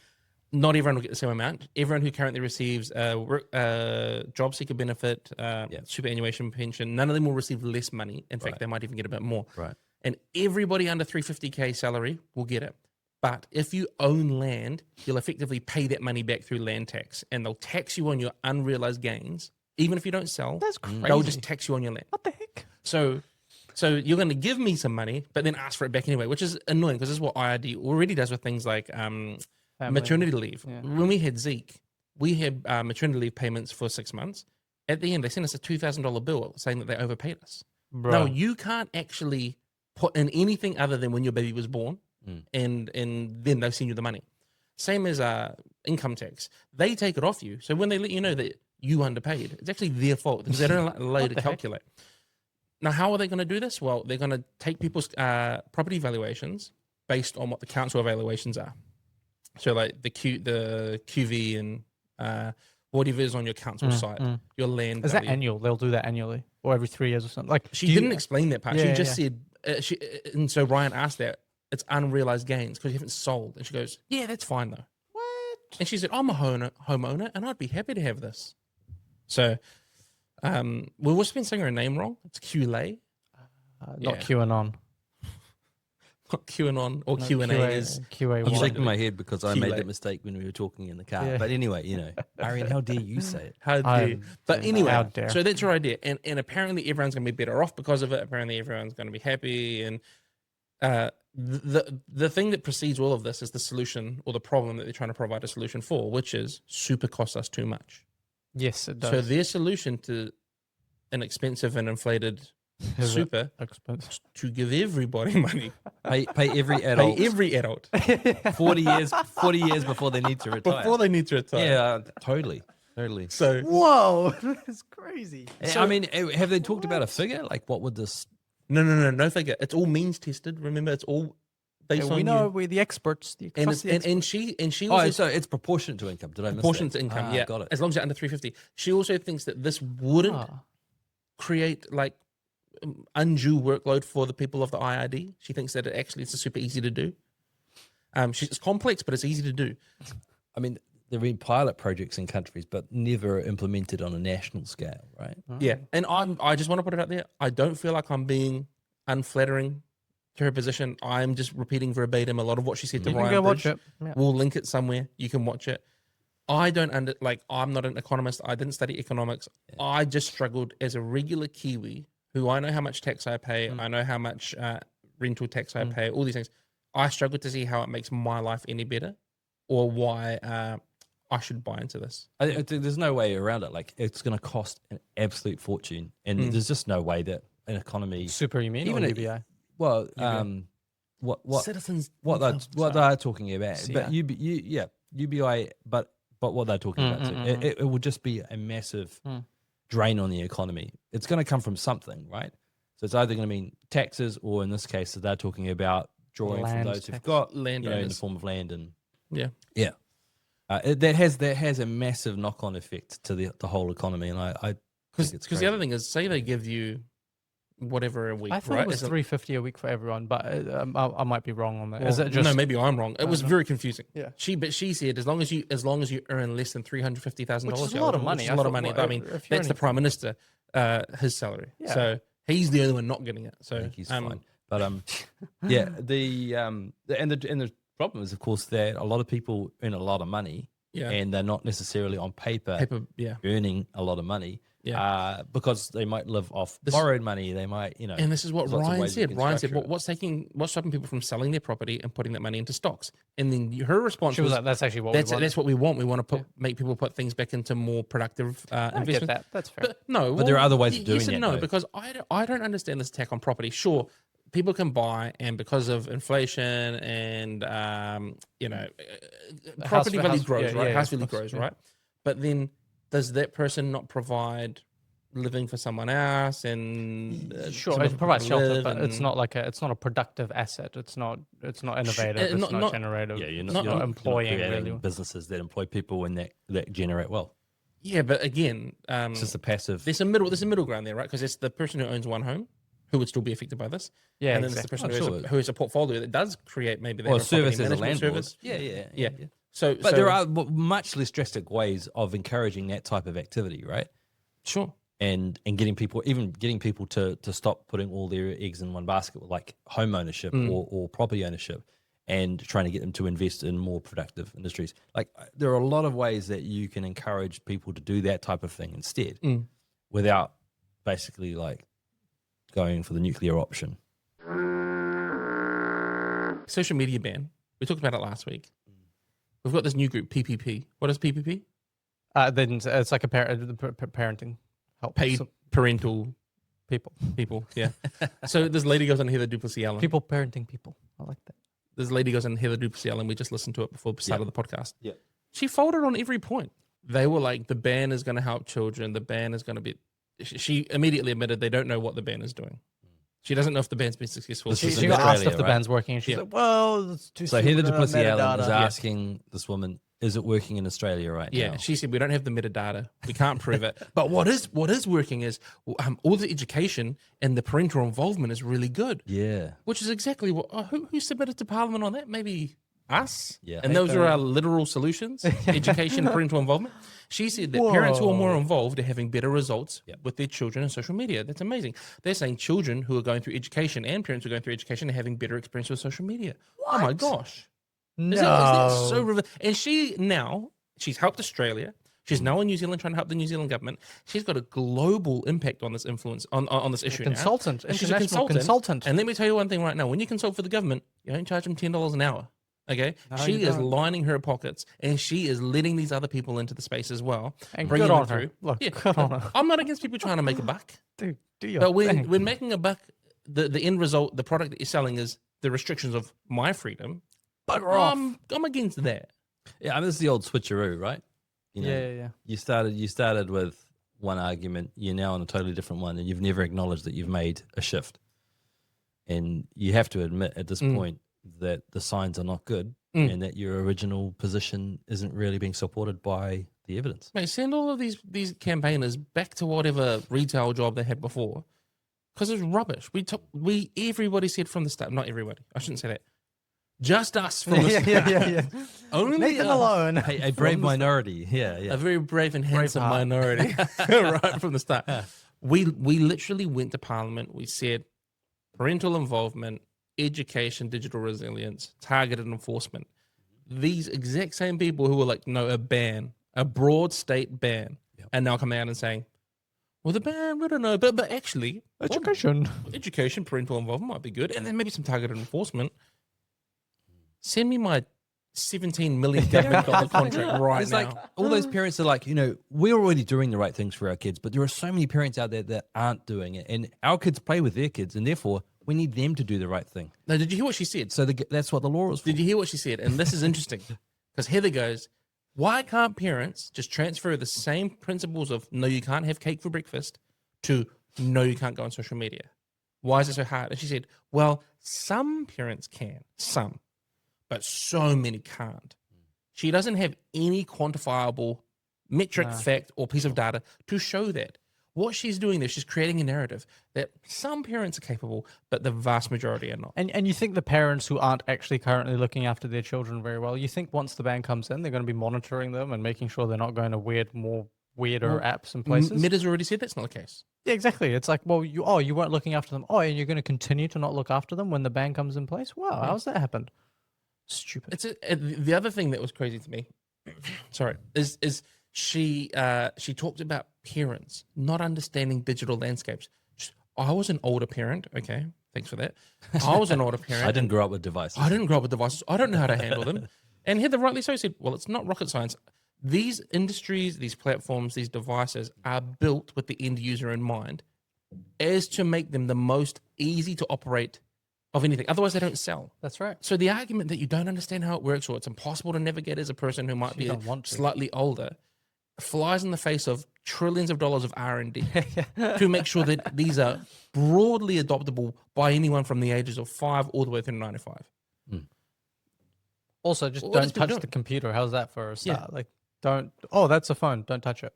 not everyone will get the same amount. Everyone who currently receives job seeker benefit, superannuation pension, none of them will receive less money. In fact, Right. they might even get a bit more. Right. And everybody under 350K salary will get it. But if you own land, you'll effectively pay that money back through land tax, and they'll tax you on your unrealized gains, even if you don't sell. That's crazy. They'll just tax you on your land. What the heck? So you're going to give me some money, but then ask for it back anyway, which is annoying because this is what IRD already does with things like maternity leave. Yeah. When we had Zeke, we had maternity leave payments for 6 months. At the end, they sent us a $2,000 bill saying that they overpaid us. Bro. No, you can't actually put in anything other than when your baby was born, and then they send you the money. Same as income tax. They take it off you. So when they let you know that you underpaid, it's actually their fault because they don't allow you to the heck? calculate. Now, how are they going to do this? Well, they're going to take people's property valuations based on what the council valuations are. So like the QV and whatever is on your council site, your land Is that value. annual? They'll do that annually or every 3 years or something. Like She do you- didn't explain that part. Yeah, She just said, and so Ryan asked that it's unrealized gains because you haven't sold. And she goes, yeah, that's fine though. What? And she said, I'm a homeowner and I'd be happy to have this. So we've also been saying her name wrong. It's QLA, Not Yeah. QAnon. not QAnon or No, Q&A is. QA. I'm Yeah. shaking my head because I made Late. that mistake when we were talking in the car. Yeah. But anyway, Arian, how dare you say it? How I- dare. But how anyway, dare. so that's her idea. And apparently everyone's going to be better off because of it. Apparently everyone's going to be happy. And the thing that precedes all of this is the solution or the problem that they're trying to provide a solution for, which is super costs us too much. Yes, it does. So their solution to an expensive and inflated Is it super expensive? to give everybody money, Pay every pay adult every adult 40 years before they need to retire. before they need to retire. Yeah, totally. So Whoa, that's crazy. I mean, have they talked about a figure? Like, what would this? no figure. It's all means tested. Remember, it's all based on we know you. we're the experts. The And, trust it's, the and she Oh, also so it's proportionate to income. Did I miss proportion that? to income. Ah, Yeah, got it. as long as you're under 350. She also thinks that this wouldn't Ah. create like undue workload for the people of the IRD. She thinks that it's super easy to do. It's complex, but it's easy to do. I mean, there have been pilot projects in countries, but never implemented on a national scale, right? Yeah, and I just want to put it out there. I don't feel like I'm being unflattering to her position. I'm just repeating verbatim a lot of what she said to You can Ryan go watch Bridge. it. Yeah. We'll link it somewhere. You can watch it. I don't I'm not an economist. I didn't study economics. I just struggled as a regular Kiwi who I know how much tax I pay. I know how much rental tax I pay, all these things. I struggled to see how it makes my life any better or why I should buy into this. I think there's no way around it. Like, it's going to cost an absolute fortune, and there's just no way that an economy. Super, you mean? Even Or it- UBI? Well, what Citizens, they're talking about, See, but UBI, but what they're talking about, too. It will just be a massive drain on the economy. It's going to come from something, right? So it's either going to mean taxes, or in this case, they're talking about drawing Land from those who've tax. got in the landowners. form of land, and Yeah. that has a massive knock-on effect to the whole economy, and I think it's Because the other thing is, say they give you whatever a week, I thought right? it was Is it- $350 a week for everyone, but I might be wrong on that. Is Well, it just no, maybe I'm wrong. It was very confusing. Yeah. But she said as long as you earn less than $350,000, Which is a lot of money. Which is I a lot of thought, money. well, But I mean, if you're that's the only- prime minister, his salary. Yeah. So he's the only one not getting it. So I think he's um, fine. But yeah, the problem is, of course, that a lot of people earn a lot of money, Yeah. and they're not necessarily on paper Paper. Yeah. earning a lot of money. because they might live off This- borrowed money. They might, you know. And this is what there's lots of Ryan ways you said. can Ryan said, structure it. what's stopping people from selling their property and putting that money into stocks? And then her response She was like, "That's actually what that's we want." that's what we want. We want to make people put things back into more productive I get investments. that. That's fair. But no, But there are other ways of yes doing and that, no, though. because I don't understand this attack on property. Sure, people can buy, and because of inflation and property value grows, right? House value grows, right? But then does that person not provide living for someone else? And Sure, somewhere it provides to shelter, live but it's and- not like it's not a productive asset. It's not innovative. It's not- not, not- generative. Yeah, you're it's not, not employing creating really. businesses that employ people and that generate wealth. Yeah, but again, It's just a passive. there's a middle ground there, right? Because it's the person who owns one home who would still be affected by this. Yeah, And then there's the exactly. person Oh, sure. who has a portfolio that does create maybe they Or have a property service as a management landlord. service. Yeah. So, But there are much less drastic ways of encouraging that type of activity, right? sure. And getting people to stop putting all their eggs in one basket, like home ownership or property ownership, and trying to get them to invest in more productive industries. Like there are a lot of ways that you can encourage people to do that type of thing instead, without basically like going for the nuclear option. Social media ban. We talked about it last week. We've got this new group, PPP. What is PPP? Then it's like a parenting help. Paid So parental people, yeah. So this lady goes on Heather Duplessis Allen. people parenting people. I like that. This lady goes on Heather Duplessis Allen. We just listened to it before the start Yeah. of the podcast. Yeah. She folded on every point. They were like, the ban is going to help children. The ban is going to be. She immediately admitted they don't know what the ban is doing. She doesn't know if the ban's been successful. This She, is she in got asked Australia, if the right? ban's working, and she's Yeah. like, "Well, it's too." So Heather stupid, Duplessis Allen is metadata." asking this woman, "Is it working in Australia right Yeah, now?" she said we don't have the metadata. We can't prove it. But what is working is all the education and the parental involvement is really good, Yeah. which is exactly what who submitted to Parliament on that? Maybe us. Yeah. And those are our literal solutions: education, parental involvement. She said that parents who are more involved are having better results with their children on social media. That's amazing. They're saying children who are going through education and parents who are going through education are having better experience with social media. Oh my gosh. No, Is that so and she's helped Australia. She's now in New Zealand trying to help the New Zealand government. She's got a global impact on this influence on this issue. consultant, Now. She's a international consultant. And let me tell you one thing right now: when you consult for the government, you don't charge them $10 an hour. Okay, she you is don't. lining her pockets, and she is letting these other people into the space as well. And bringing good them on her. through. Look, Yeah, good on her. I'm not against people trying to make a buck, Dude, do your but when thing. making a buck, the end result, the product that you're selling is the restrictions of my freedom. Bugger off. I'm against that. Yeah, I mean, this is the old switcheroo, right? You know, Yeah. You started with one argument, you're now on a totally different one, and you've never acknowledged that you've made a shift. And you have to admit at this point that the signs are not good and that your original position isn't really being supported by the evidence. Mate, send all of these campaigners back to whatever retail job they had before, because it's rubbish. Everybody said from the start, not everybody, I shouldn't say that, just us from the start. yeah. Only Nathan us. alone. A brave minority. Yeah. A very brave and handsome heart. minority, right from the start. We literally went to Parliament. We said parental involvement, education, digital resilience, targeted enforcement. These exact same people who were like, no, a ban, a broad state ban, and now coming out and saying, well, the ban, we don't know, but actually, education, parental involvement might be good, and then maybe some targeted enforcement. Send me my $17 million government contract right It's now. like all those parents are like, we're already doing the right things for our kids, but there are so many parents out there that aren't doing it. And our kids play with their kids, and therefore we need them to do the right thing. Now, did you hear what she said? So that's what the law is for. Did you hear what she said? And this is interesting because Heather goes, why can't parents just transfer the same principles of no, you can't have cake for breakfast to no, you can't go on social media? Why is it so hard? And she said, well, some parents can, some, but so many can't. She doesn't have any quantifiable metric, fact, or piece of data to show that. What she's doing there, she's creating a narrative that some parents are capable, but the vast majority are not. And you think the parents who aren't actually currently looking after their children very well, you think once the ban comes in, they're going to be monitoring them and making sure they're not going to weirder apps and places? Meta's already said that's not the case. Yeah, exactly. It's like, well, you weren't looking after them. Oh, and you're going to continue to not look after them when the ban comes in place? Wow, how's that happened? Stupid. The other thing that was crazy to me, sorry, is she talked about parents not understanding digital landscapes. I was an older parent. Okay, thanks for that. I was an older parent. I didn't grow up with devices. I didn't grow up with devices. I don't know how to handle them. And Heather rightly so said, well, it's not rocket science. These industries, these platforms, these devices are built with the end user in mind as to make them the most easy to operate of anything. Otherwise, they don't sell. That's right. So the argument that you don't understand how it works or it's impossible to navigate as a person who might You be don't want to. slightly older flies in the face of trillions of dollars of R&D to make sure that these are broadly adoptable by anyone from the ages of 5 all the way through 95. Also, just What is don't people touch the doing? computer. How's that for a Yeah. start? Like, don't. Oh, that's a phone. Don't touch it.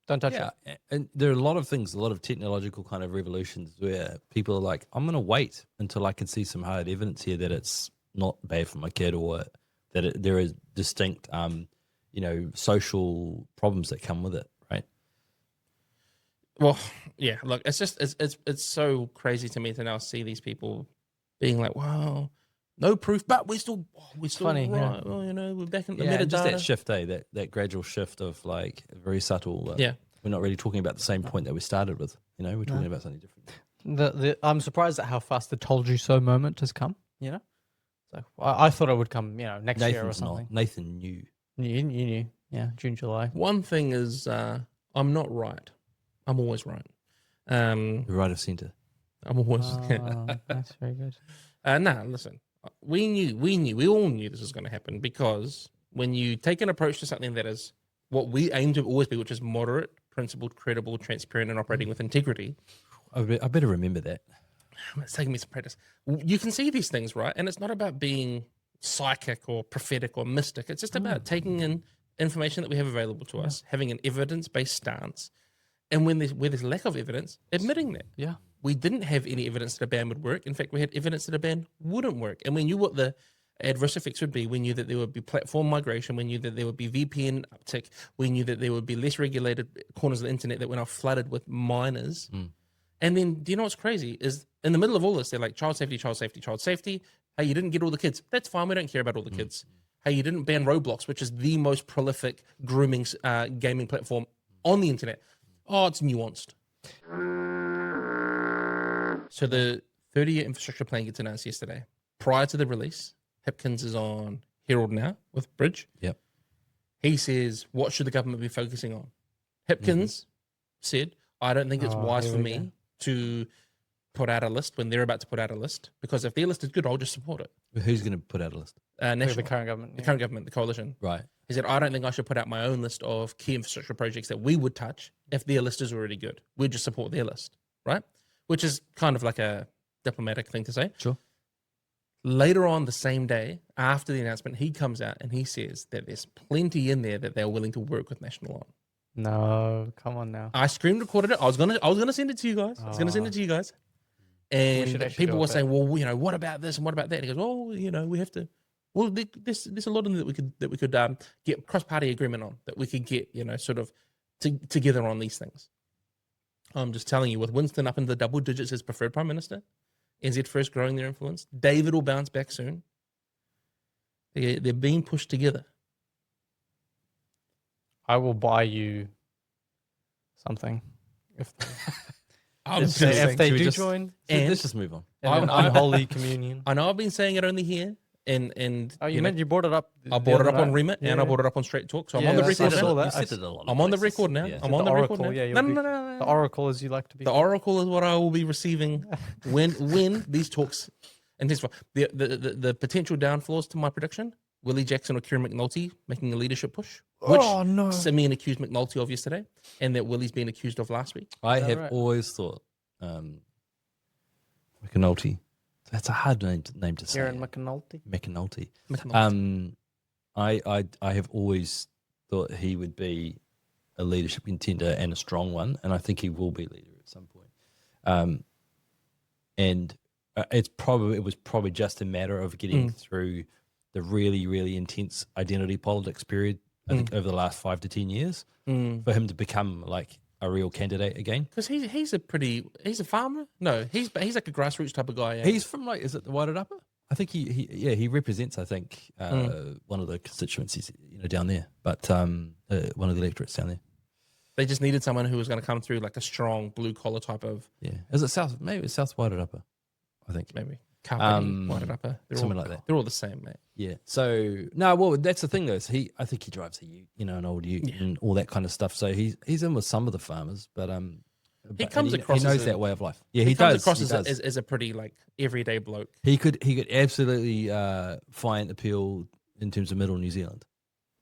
Don't touch Yeah, it. and there are a lot of things, a lot of technological kind of revolutions where people are like, I'm going to wait until I can see some hard evidence here that it's not bad for my kid or that there is distinct, social problems that come with it, right? Well, yeah, look, it's just it's so crazy to me to now see these people being like, wow, no proof, but we're still funny, yeah. right. Well, we're back in the Yeah, and just metadata. that shift, that gradual shift of like very subtle. Yeah. We're not really talking about the same point that we started with. We're talking about something different. I'm surprised at how fast the "told you so" moment has come. So I thought it would come, next year or Nathan's something. not. Nathan knew. You knew, yeah, June, July. One thing is, I'm not right. I'm always right. The right of center. I'm always. That's very good. Nah, listen. We all knew this was going to happen because when you take an approach to something that is what we aim to always be, which is moderate, principled, credible, transparent, and operating with integrity. I better remember that. It's taking me some practice. You can see these things, right? And it's not about being psychic or prophetic or mystic. It's just about taking in information that we have available to us, having an evidence-based stance, and where there's lack of evidence, admitting that. Yeah. We didn't have any evidence that a ban would work. In fact, we had evidence that a ban wouldn't work. And we knew what the adverse effects would be. We knew that there would be platform migration. We knew that there would be VPN uptick. We knew that there would be less regulated corners of the internet that were now flooded with minors. And then, do you know what's crazy? Is in the middle of all this, they're like, child safety, child safety, child safety. Hey, you didn't get all the kids. That's fine. We don't care about all the kids. Hey, you didn't ban Roblox, which is the most prolific grooming gaming platform on the internet. Oh, it's nuanced. So the 30-year infrastructure plan gets announced yesterday. Prior to the release, Hipkins is on Herald Now with Bridge. Yep. He says, what should the government be focusing on? Hipkins said, I don't think it's wise here for we me go. to put out a list when they're about to put out a list, because if their list is good, I'll just support it. Who's going to put out a list? National, The current government. the yeah. current government, the coalition. Right. He said, I don't think I should put out my own list of key infrastructure projects that we would touch if their list is already good. We'd just support their list, right? Which is kind of like a diplomatic thing to say. Sure. Later on the same day, after the announcement, he comes out and he says that there's plenty in there that they're willing to work with National on. No, come on now. I screen recorded it. I was gonna send it to you guys. I was gonna send it to you guys. And should actually people do were it, saying, well, what about this and what about that? And he goes, oh, we have to. Well, there's a lot of them that we could get cross-party agreement on, that we could get, sort of together on these things. I'm just telling you, with Winston up in the double digits as preferred prime minister, NZ First growing their influence, David will bounce back soon. They're being pushed together. I will buy you something if I'm if they, saying, if they should we do just- join. And- Let's just move on. And an I- unholy communion. I know I've been saying it only here, and Oh, you know, meant you brought it up. I brought it up on Remit and I brought it up on Straight Talk, so I'm Yeah, on the that's- record I saw now. that. You said I it a lot of I'm on the places. record now. Yeah. I'm on the record now. Yeah, you'll No, be- no, no. The oracle, as you like to be. The oracle is what I will be receiving when these talks intensify. The potential downfalls to my prediction: Willie Jackson or Kieran McNulty making a leadership push, which no. Simeon accused McNulty of yesterday, and that Willie's been accused of last week. I that have right? always thought McAnulty. That's a hard name to say. Kieran McNulty. McAnulty. McNulty. I have always thought he would be a leadership contender and a strong one, and I think he will be leader at some point. It was probably just a matter of getting through the really, really intense identity politics period. I think over the last 5 to 10 years for him to become like a real candidate again. Because he's a farmer. No, he's like a grassroots type of guy. Yeah. He's from is it the Wairarapa? I think he represents one of the constituencies down there, but one of the electorates down there. They just needed someone who was going to come through like a strong blue collar type of Yeah. Is it South? Maybe it's South Wairarapa, I think. maybe Kapiti, Wairarapa. They're something all, like that. They're all the same, mate. Yeah. So no, well, that's the thing though. Is I think he drives a Ute, an old Ute and all that kind of stuff. So he's in with some of the farmers, but comes across He as knows a- that way of life. Yeah, he comes does. across he as, does. as a pretty like everyday bloke. He could absolutely find appeal in terms of Middle New Zealand.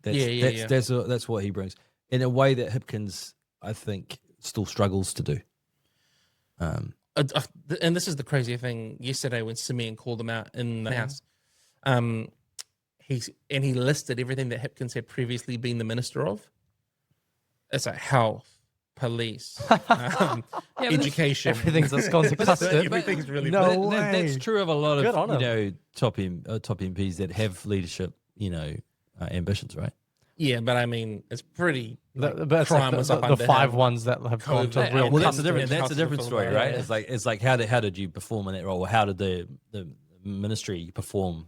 That's what he brings in a way that Hipkins, I think, still struggles to do. And this is the crazy thing. Yesterday, when Simeon called him out in the house, he listed everything that Hipkins had previously been the minister of. It's like health, police, education. Everything's that's gone to custard. Everything's really No bad. way. That's true of a lot Good on of top MPs that have leadership, ambitions, right? Yeah, but I mean, it's pretty. But it's crime like was the up under five him. ones that have gone to COVID. real Well, that's a custody. different. That's a Hospital different story, film, right? yeah. It's like how did you perform in that role? How did the ministry perform?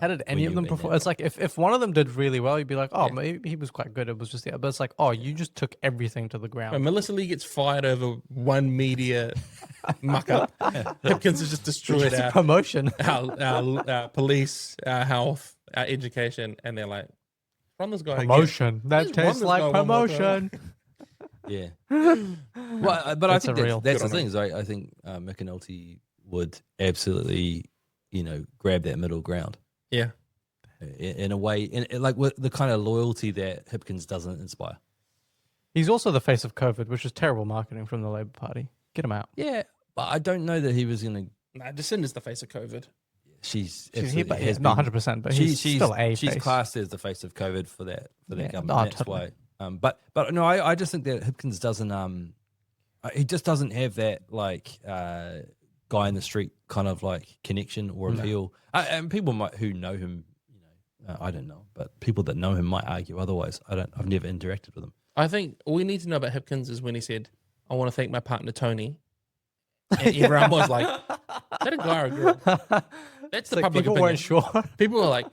How did any of them perform? It's like if one of them did really well, you'd be like, oh, maybe he was quite good. It was just the, but it's like, oh, you just took everything to the When ground. Melissa Lee gets fired over one media muck up, Hipkins has just destroyed It's a our, promotion. our police, our health, our education, and they're like, run this guy again." Promotion. That Just run tastes this like guy one more time. promotion. Yeah. Well, but I That's think a real- that's the Good on thing. Is I think McAnulty would absolutely, grab that middle ground Yeah. in a way, like with the kind of loyalty that Hipkins doesn't inspire. He's also the face of COVID, which is terrible marketing from the Labour Party. Get him out. Yeah, but I don't know that he was going to. Nah, Jacinda's the face of COVID. She's She's absolutely but has not been- 100%, but she- he's still a she's face. classed as the face of COVID for that Yeah, government. no, That's totally. why. But no, I just think that Hipkins doesn't. He just doesn't have that like guy in the street kind of like connection or appeal. And people who know him, I don't know, but people that know him might argue otherwise. I've never interacted with him. I think all we need to know about Hipkins is when he said, "I want to thank my partner Tony," and everyone was like, "Is that a guy or a girl?" That's the Like, public people opinion. weren't sure. People were like,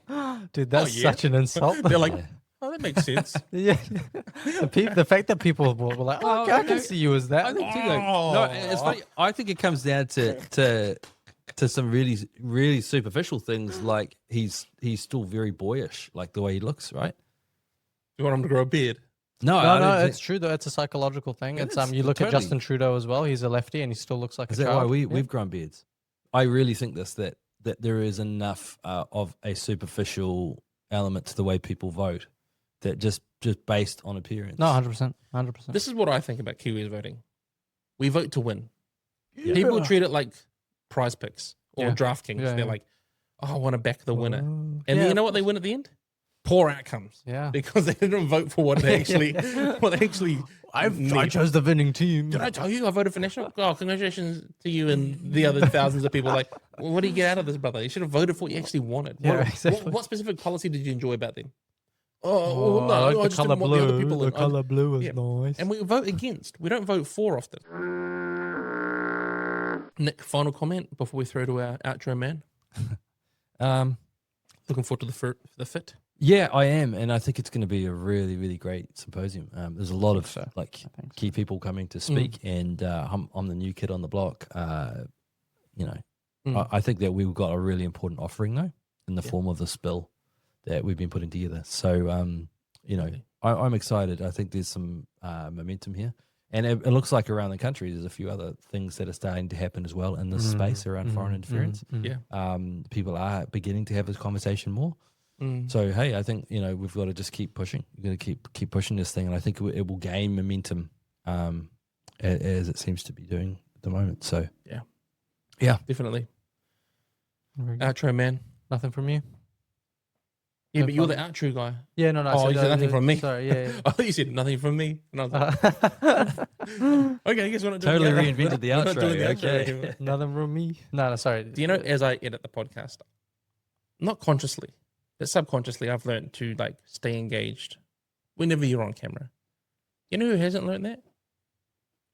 Dude, that's yeah. such an insult. they're like, "Oh, that makes sense." yeah. The fact that people were like, oh, okay, I can see you as that. I think too, though. No, it's funny. I think it comes down to some really really superficial things, like he's still very boyish, like the way he looks, right? You want him to grow a beard? No, I No, don't think- it's true though. It's a psychological thing. It It's is, you look at totally. Justin Trudeau as well. He's a lefty and he still looks like Is a that child. why Yeah. we've grown beards? I really think that there is enough of a superficial element to the way people vote that just based on appearance. No, 100%. 100%. This is what I think about Kiwis voting. We vote to win. People treat it like prize picks or Yeah. DraftKings. Yeah, They're yeah. like, "Oh, I want to back the winner." Oh, And yeah, you know what they win at the end? Poor outcomes. Yeah. Because they didn't vote for what they actually I need. chose the winning team. Did I tell you I voted for National? Oh, congratulations to you and the other thousands of people. Like, well, what do you get out of this, brother? You should have voted for what you actually wanted. Yeah, What, exactly. what specific policy did you enjoy about them? Oh, Oh, well, no, I like I the just color didn't want the other blue. people The in. color blue is yeah. nice. And we vote against. We don't vote for often. Nick, final comment before we throw to our outro man. Looking forward to the fit. Yeah, I am, and I think it's going to be a really, really great symposium. There's a lot of so. like I think so. key people coming to speak, and I'm the new kid on the block. I think that we've got a really important offering though, in the form of this bill that we've been putting together. So, I'm excited. I think there's some momentum here, and it looks like around the country there's a few other things that are starting to happen as well in this space around foreign interference. Yeah. People are beginning to have this conversation more. So hey, I think we've got to just keep pushing. We've got to keep pushing this thing, and I think it will gain momentum as it seems to be doing at the moment. So yeah, Definitely. Very good. Outro man. Nothing from you? Yeah, No but you're the problem. outro guy. Yeah, no. Oh, you said nothing from me. Sorry, yeah. I thought you said nothing from me. And I was like, okay, I guess we're not doing totally the outro. reinvented the We're not doing outro. the outro Okay. anymore. Nothing from me. No, sorry. Do you know, as I edit the podcast, not consciously, but subconsciously, I've learned to like stay engaged whenever you're on camera. You know who hasn't learned that?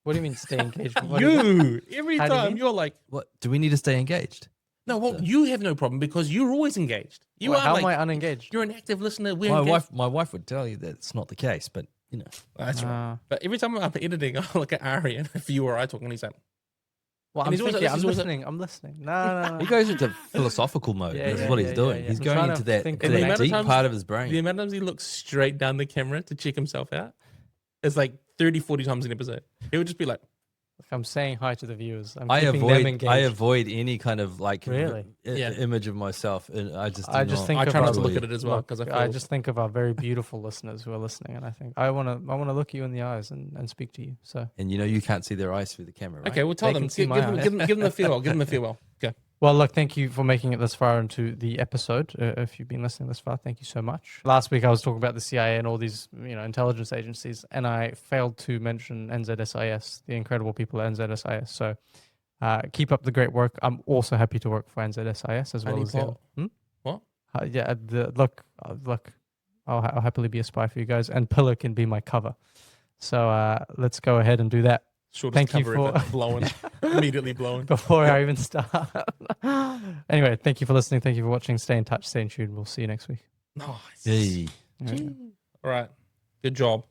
What do you mean stay engaged? What do you- You. Every How do you time mean? you're like, What do we need to stay engaged? no, well, you have no problem because you're always engaged. You Well, are how like, am I unengaged? you're an active listener. We're My engaged. wife would tell you that it's not the case, but you know. That's right. But every time I'm editing, I look at Ari and if you or I talking, he's like, Well, And I'm he's always- thinking, he's I'm always- listening. I'm listening. No. He goes into philosophical mode. Yeah, That's yeah, what he's yeah, doing. yeah, He's I'm going trying into to that, think into of the that next- deep times- part of his the brain. amount of times he looks straight down the camera to check himself out is like 30, 40 times an episode. He would just be like, If I'm saying hi to the viewers, I'm I keeping them avoid engaged. I avoid any kind of like Really? Yeah. image of myself, and I just I do just not. think I of try not to our- look at it as well Look, because I feel I just think of our very beautiful listeners who are listening, and I think I want to look you in the eyes and speak to you. So, And you can't see their eyes through the camera, right? okay. We'll tell They them. can see Give my them, eyes. give them the farewell. Give them the farewell. Okay. well, look, thank you for making it this far into the episode. If you've been listening this far, thank you so much. Last week I was talking about the CIA and all these intelligence agencies, and I failed to mention NZSIS, the incredible people at NZSIS. So. Keep up the great work. I'm also happy to work for NZSIS as well Honey as pot. the, What? yeah. Look, I'll happily be a spy for you guys, and Pillar can be my cover. So let's go ahead and do that. Shortest Thank you cover ever. for- blowing, immediately blowing. Before I even start. Anyway, thank you for listening. Thank you for watching. Stay in touch. Stay in tune. We'll see you next week. Nice. Hey. All right. All right. Good job.